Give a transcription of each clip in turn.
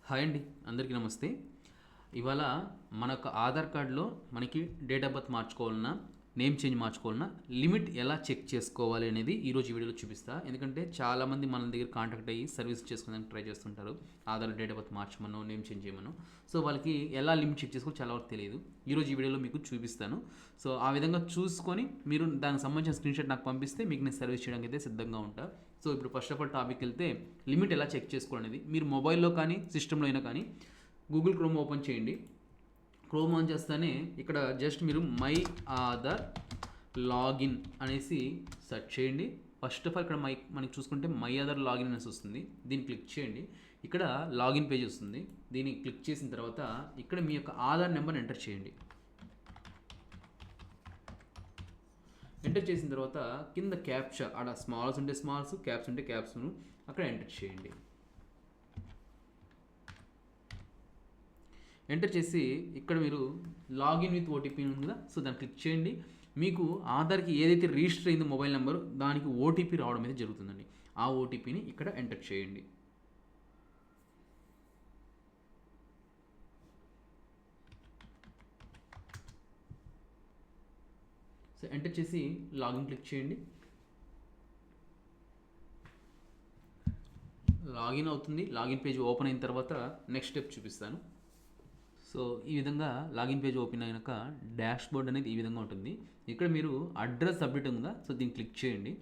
Hi అండి, అందరికీ నమస్తే. ఇవాళ మనకు ఆధార్ కార్డులో మనకి డేట్ ఆఫ్ బర్త్ మార్చుకోవాలన్నా, నేమ్ చేంజ్ మార్చుకోవాలన్నా లిమిట్ ఎలా చెక్ చేసుకోవాలి అనేది ఈరోజు ఈ వీడియోలో చూపిస్తా. ఎందుకంటే చాలామంది మన దగ్గర కాంటాక్ట్ అయ్యి సర్వీస్ చేసుకోవడానికి ట్రై చేస్తుంటారు. ఆధార్ డేట్ ఆఫ్ బర్త్ మార్చమనో, నేమ్ చేంజ్ చేయమనో. సో వాళ్ళకి ఎలా లిమిట్ చెక్ చేసుకోవాలో చాలా వరకు తెలియదు. ఈరోజు ఈ వీడియోలో మీకు చూపిస్తాను. సో ఆ విధంగా చూసుకొని మీరు దానికి సంబంధించిన స్క్రీన్షాట్ నాకు పంపిస్తే మీకు నేను సర్వీస్ చేయడానికి అయితే సిద్ధంగా ఉంటా. సో ఇప్పుడు ఫస్ట్ ఆఫ్ ఆల్ టాపిక్ వెళ్తే లిమిట్ ఎలా చెక్ చేసుకోవాలనేది మీరు మొబైల్లో కానీ సిస్టంలో అయినా కానీ గూగుల్ క్రోమ్ ఓపెన్ చేయండి. క్రోమ్ ఆన్ చేస్తేనే ఇక్కడ జస్ట్ మీరు మై ఆధార్ లాగిన్ అనేసి సెర్చ్ చేయండి. ఫస్ట్ ఆఫ్ ఆల్ ఇక్కడ మనకి చూసుకుంటే మై ఆధార్ లాగిన్ అనేసి వస్తుంది. దీన్ని క్లిక్ చేయండి. ఇక్కడ లాగిన్ పేజ్ వస్తుంది. దీన్ని క్లిక్ చేసిన తర్వాత ఇక్కడ మీ యొక్క ఆధార్ నెంబర్ని ఎంటర్ చేయండి. ఎంటర్ చేసిన తర్వాత కింద క్యాప్చా ఆడ స్మాల్స్ ఉంటే స్మాల్స్, క్యాప్స్ ఉంటే క్యాప్స్ను అక్కడ ఎంటర్ చేయండి. ఎంటర్ చేసి ఇక్కడ మీరు లాగిన్ విత్ ఓటీపీ ఉందా, సో దాన్ని క్లిక్ చేయండి. మీకు ఆధార్కి ఏదైతే రిజిస్టర్ అయిందో మొబైల్ నెంబర్, దానికి ఓటీపీ రావడం అయితే జరుగుతుందండి. ఆ ఓటీపీని ఇక్కడ ఎంటర్ చేయండి. సో ఎంటర్ చేసి లాగిన్ క్లిక్ చేయండి. లాగిన్ అవుతుంది. లాగిన్ పేజ్ ఓపెన్ అయిన తర్వాత నెక్స్ట్ స్టెప్ చూపిస్తాను. సో ఈ విధంగా లాగిన్ పేజ్ ఓపెన్ అయినాక డాష్ బోర్డ్ అనేది ఈ విధంగా ఉంటుంది. ఇక్కడ మీరు అడ్రస్ అప్డేట్ ఉందా, సో దీన్ని క్లిక్ చేయండి.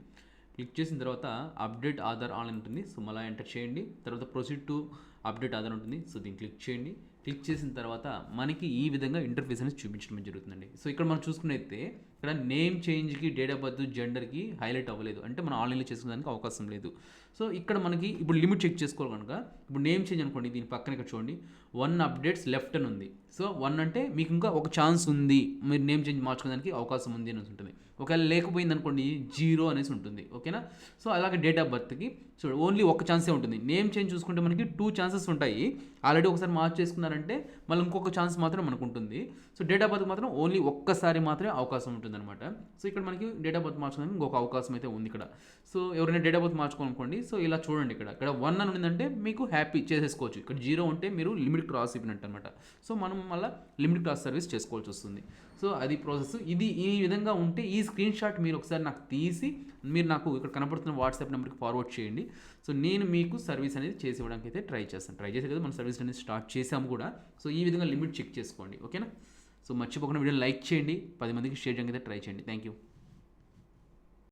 క్లిక్ చేసిన తర్వాత అప్డేట్ ఆధార్ ఆన్ ఉంటుంది. సో మళ్ళీ ఎంటర్ చేయండి. తర్వాత ప్రొసీడ్ టు అప్డేట్ ఆధార్ ఉంటుంది. సో దీన్ని క్లిక్ చేయండి. క్లిక్ చేసిన తర్వాత మనకి ఈ విధంగా ఇంటర్ఫేస్ అనేది చూపించడం జరుగుతుందండి. సో ఇక్కడ మనం చూసుకున్నైతే ఇక్కడ నేమ్ చేంజ్కి, డేట్ ఆఫ్ బర్త్, జెండర్కి హైలైట్ అవ్వలేదు, అంటే మనం ఆన్లైన్లో చేసుకోవడానికి అవకాశం లేదు. సో ఇక్కడ మనకి ఇప్పుడు లిమిట్ చెక్ చేసుకోవాలి కనుక ఇప్పుడు నేమ్ చేంజ్ అనుకోండి, దీని పక్కన ఇక్కడ చూడండి 1 అప్డేట్స్ లెఫ్ట్ అని ఉంది. సో 1 అంటే మీకు ఇంకా ఒక ఛాన్స్ ఉంది, మీరు నేమ్ చేంజ్ మార్చుకోవడానికి అవకాశం ఉంది అనేసి ఉంటుంది. ఒకవేళ లేకపోయింది అనుకోండి 0 అనేసి ఉంటుంది. ఓకేనా. సో అలాగే డేట్ ఆఫ్ బర్త్కి చూడండి ఓన్లీ ఒక ఛాన్సే ఉంటుంది. నేమ్ చేంజ్ చూసుకుంటే మనకి 2 ఛాన్సెస్ ఉంటాయి. ఆల్రెడీ ఒకసారి మార్చేసుకున్నారంటే మళ్ళీ ఇంకొక ఛాన్స్ మాత్రం మనకు ఉంటుంది. సో డేట్ ఆఫ్ బర్త్ మాత్రం ఓన్లీ ఒక్కసారి మాత్రమే అవకాశం ఉంటుంది అనమాట. సో ఇక్కడ మనకి డేట్ ఆఫ్ బర్త్ మార్చుకోవడానికి ఇంకొక అవకాశం అయితే ఉంది ఇక్కడ. సో ఎవరైనా డేట్ ఆఫ్ బర్త్ మార్చుకోవాలనుకోండి, సో ఇలా చూడండి, ఇక్కడ 1 అని ఉందంటే మీకు హ్యాపీ చేసేసుకోవచ్చు. ఇక్కడ 0 ఉంటే మీరు లిమిట్ క్రాస్ అయిపోయినట్టు అనమాట. సో మనం మళ్ళీ లిమిట్ క్రాస్ సర్వీస్ చేసుకోవాల్సి వస్తుంది. సో అది ప్రాసెస్. ఇది ఈ విధంగా ఉంటే ఈ స్క్రీన్ షాట్ మీరు ఒకసారి నాకు తీసి మీరు నాకు ఇక్కడ కనపడుతున్న వాట్సాప్ నెంబర్కి ఫార్వర్డ్ చేయండి. సో నేను మీకు సర్వీస్ అనేది చేసి ఇవ్వడానికి అయితే ట్రై చేసే కదా మన సర్వీస్ అనేది స్టార్ట్ చేసాము కూడా. సో ఈ విధంగా లిమిట్ చెక్ చేసుకోండి. ఓకేనా. సో మర్చిపోకుండా వీడియో లైక్ చేయండి, 10 మందికి షేర్ చేయడానికి అయితే ట్రై చేయండి. Thank you.